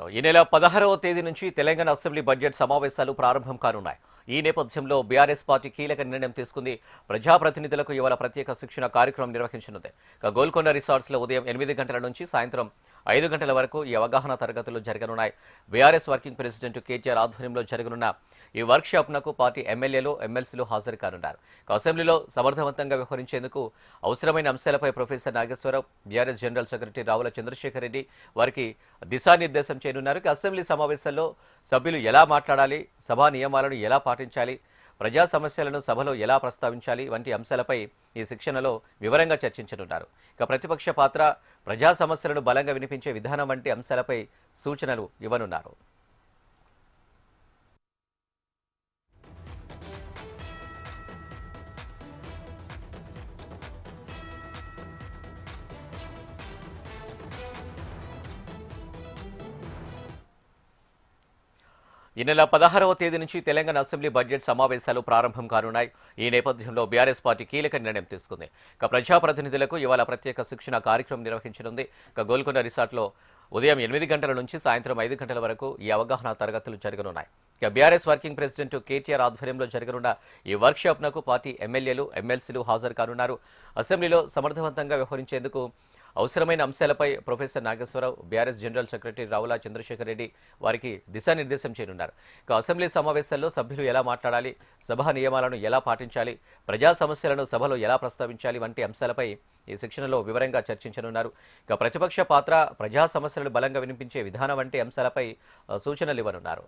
ఈ నెల 16వ తేదీ నుంచి తెలంగాణ అసెంబ్లీ బడ్జెట్ సమావేశాలు ప్రారంభం కానున్నాయి. ఈ నేపథ్యంలో బీఆర్ఎస్ పార్టీ కీలక నిర్ణయం తీసుకుంది. ప్రజాప్రతినిధులకు ఇవాళ ప్రత్యేక శిక్షణ కార్యక్రమం నిర్వహించనుంది. గోల్కొండ రిసార్ట్స్ లో ఉదయం 8 గంటల నుంచి సాయంత్రం 5 గంటల వరకు ఈ అవగాహన తరగతులు జరగనున్నాయి. బీఆర్ఎస్ వర్కింగ్ ప్రెసిడెంట్ కేటీఆర్ ఆధ్వర్యంలో జరగనున్న ఈ వర్క్ షాప్ నకు పార్టీ ఎమ్మెల్యేలు, ఎమ్మెల్సీలు హాజరు కానున్నారు. అసెంబ్లీలో సమర్థవంతంగా వ్యవహరించేందుకు అవసరమైన అంశాలపై professor Nageswara Rao, BRS general secretary Ravula Chandrashekar Reddy వారికి దిశానిర్దేశం చేయనున్నారు. అసెంబ్లీ సమావేశాల్లో సభ్యులు ఎలా మాట్లాడాలి, సభా నియమాలను ఎలా పాటించాలి, ప్రజా సమస్యలను సభలో ఎలా ప్రస్తావించాలి వంటి అంశాలపై ఈ శిక్షణలో వివరంగా చర్చించనున్నారు. ప్రతిపక్ష పాత్ర, ప్రజా సమస్యలను బలంగా వినిపించే విధానం వంటి అంశాలపై సూచనలు ఇవ్వనున్నారు. ఈ నెల 16వ తేదీ నుంచి తెలంగాణ అసెంబ్లీ బడ్జెట్ సమావేశాలు ప్రారంభం కానున్నాయి. ఈ నేపథ్యంలో బీఆర్ఎస్ పార్టీ కీలక నిర్ణయం తీసుకుంది. ప్రజాప్రతినిధులకు ఇవాళ ప్రత్యేక శిక్షణ కార్యక్రమం నిర్వహించనుంది. గోల్కొండ రిసార్ట్లో ఉదయం 8 గంటల నుంచి సాయంత్రం 5 గంటల వరకు ఈ అవగాహన తరగతులు జరగనున్నాయి. బీఆర్ఎస్ వర్కింగ్ ప్రెసిడెంట్ కేటీఆర్ ఆధ్వర్యంలో జరగనున్న ఈ వర్క్ షాప్ నకు పార్టీ ఎమ్మెల్యేలు, ఎమ్మెల్సీలు హాజరు కానున్నారు. అసెంబ్లీలో సమర్థవంతంగా వ్యవహరించేందుకు అవసరమైన అంశాలపై professor Nageswara Rao, BRS general secretary Ravula Chandrashekar Reddy వారికి దిశానిర్దేశం చేయనున్నారు. అసెంబ్లీ సమావేశాల్లో సభ్యులు ఎలా మాట్లాడాలి, సభా నియమాలను ఎలా పాటించాలి, ప్రజా సమస్యలను సభలో ఎలా ప్రస్తావించాలి వంటి అంశాలపై ఈ శిక్షణలో వివరంగా చర్చించనున్నారు. ప్రతిపక్ష పాత్ర, ప్రజా సమస్యలను బలంగా వినిపించే విధానం వంటి అంశాలపై సూచనలు ఇవ్వనున్నారు.